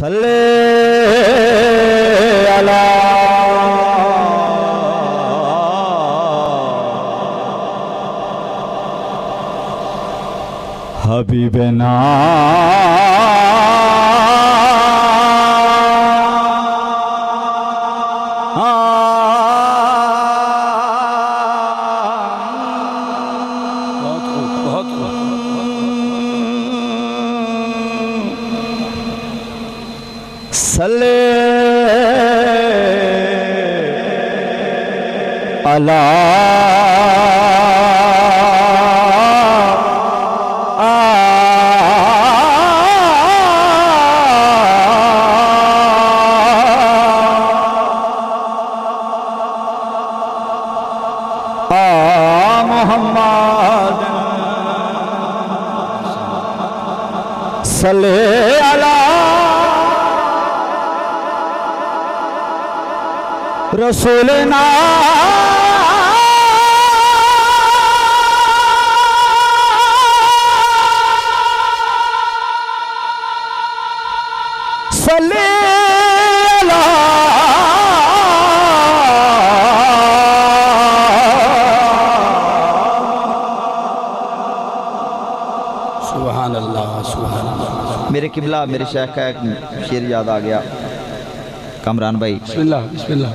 सल्ले अला हबीबना सल्ले अला मोहम्मद सल्ले अला रसूलना सल्ले अला सुभान अल्लाह सुभान अल्लाह। मेरे किबला मेरे शेख का एक शेर याद आ गया, कमरान भाई। बिस्मिल्लाह बिस्मिल्लाह।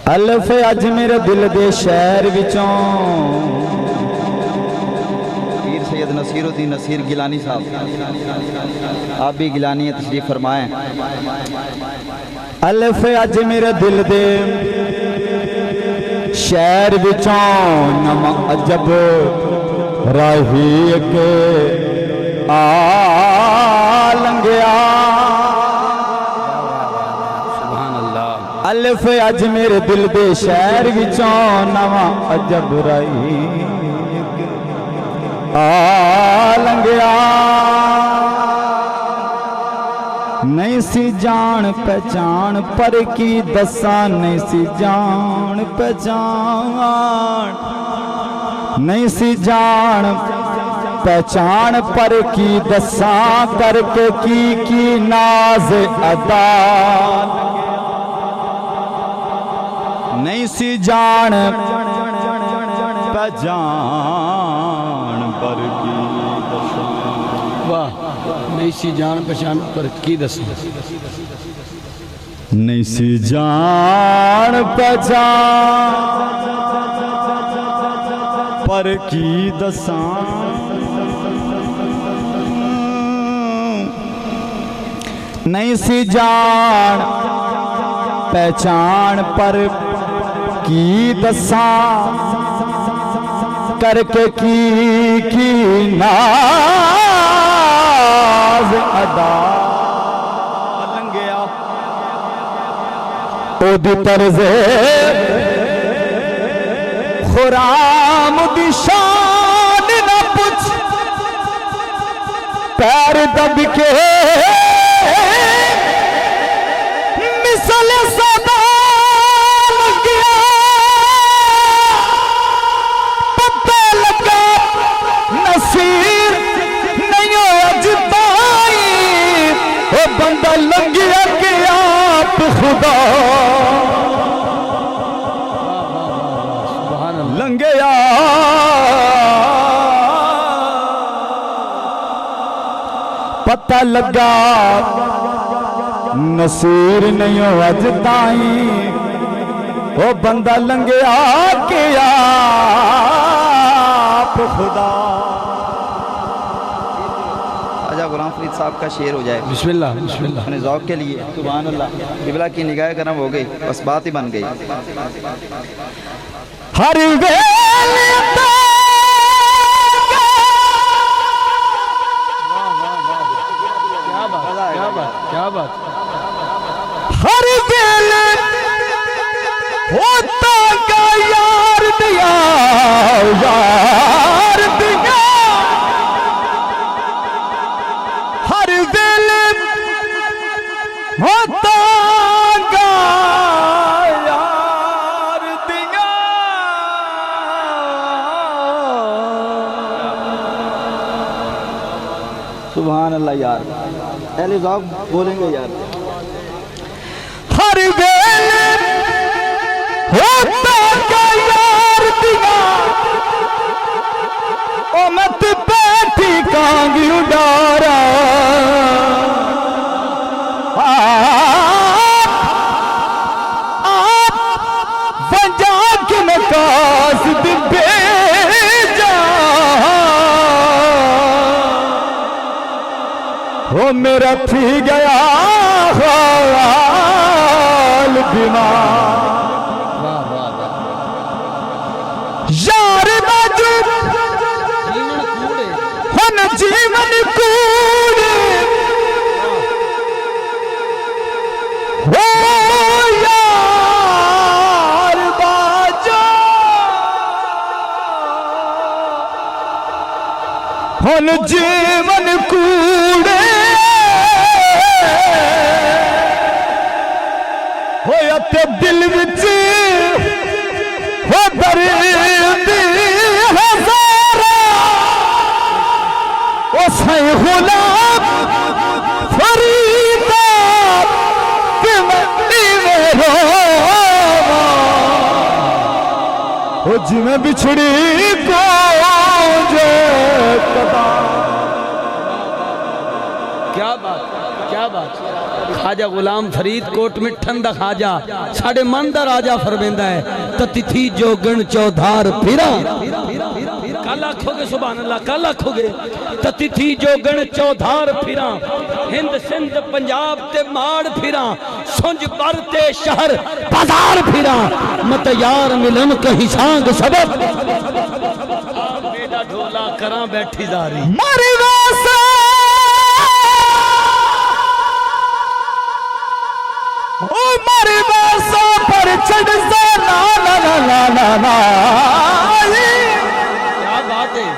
अल्फ अज मेरे दिल दे शहर विचों पीर सैयद नसीरुद्दीन नसीर गिलानी साहब, आप भी गिलानी तशरीफ फरमाएं। अल्फ अज मेरे दिल दे शहर विचों नम अजब राही के आ लंघिया। अल्फ अज मेरे दिल दे शहर विचों नवा अजब राही आ लंघिया। नहीं सी जान पहचान पर की दसा, नहीं सी जान पहचान, नहीं सी जान पहचान पर की दसा, करके की नाज अदा। नहीं सी जान पहचान पर की दसा, वाह। नहीं सी जान पहचान पर की दसा, नहीं सी जान पहचान पर की दसा। नहीं सी जान पहचान पर की दसा, करके की नाज अदा लंघिया। ओदी तरज़े खुराम दी शान न पुछ, पैर दब के मिसल सदा लगिया। पता लगा नसीर नहीं अज ताई, ओ बंदा लंघिया के आप खुदा लंघिया। पता लगा नसीर नहीं अज ताई, ओ बंदा लंघिया के आप खुदा। आजा गुलाम फरीद साहब का शेर हो जाए। बिस्मिल्लाह बिस्मिल्लाह। अपने ज़ौक़ के लिए सुभान अल्लाह। किबला की निगाह करम हो गई, बस बात ही बन गई। हर वेले क्या बात। हर वेले होता का यार दिया, यार दिया। हर वेले होता का यार दिया। सुभान अल्लाह यार। अहले ज़ौक़ बोलेंगे यार। हर वेले होता क्या यार दिया ओ मत बैठी कांगी उडारा वंजा के मकासद भेजा हो मेरा थी गया हाल बीमार यार बाजू हम जीवन कूड़े हो यार बाजू हम जीवन कूड़े होया ते दिल विच हो दर्द हज़ारा ओ साईं गुलाम फरीदा कि मंडी में रोवा ओ जिवें बिछड़ी को जे कदा। क्या बात, क्या बात। खाजा गुलाम फरीद कोट मिठन दा खाजा साडे मन दा राजा फरमेंदा है ततिथि जोगण चौधार फिरा कल आखोगे सुभान अल्लाह कल आखोगे ततिथि जोगण चौधार फिरा हिंद सिंध पंजाब ते माड़ फिरा सुंज पर ते शहर बाजार फिरा मत यार मिलन कहीं सांग सबब बेटा ढोला करा बैठी जारी मारी वासा ओ मारी वासा पर चढ़ सा ना ना ना ना ना ना क्या बात है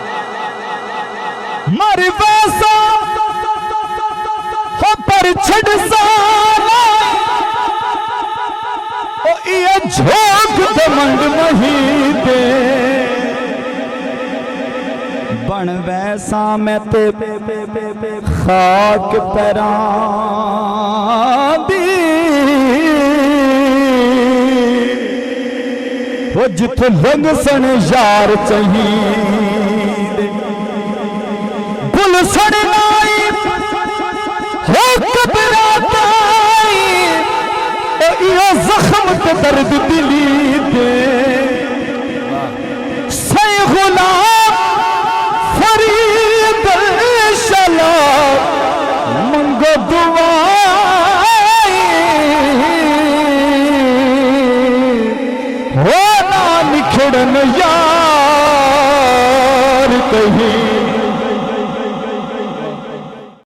मारी वासा हो पर चढ़ सा ना ओ ये झोंक दमंड महीदे बन वैसा मैं ते खाक पैरां दी वो जिथे लंग सन यार चाहिए गुल सन नाई हो कबरा ताई ओ इहो जख्म ते दर्द दिली दे सही गुलाम फरीद शला मंगो दुआई हो ना निखड़न यार कहीं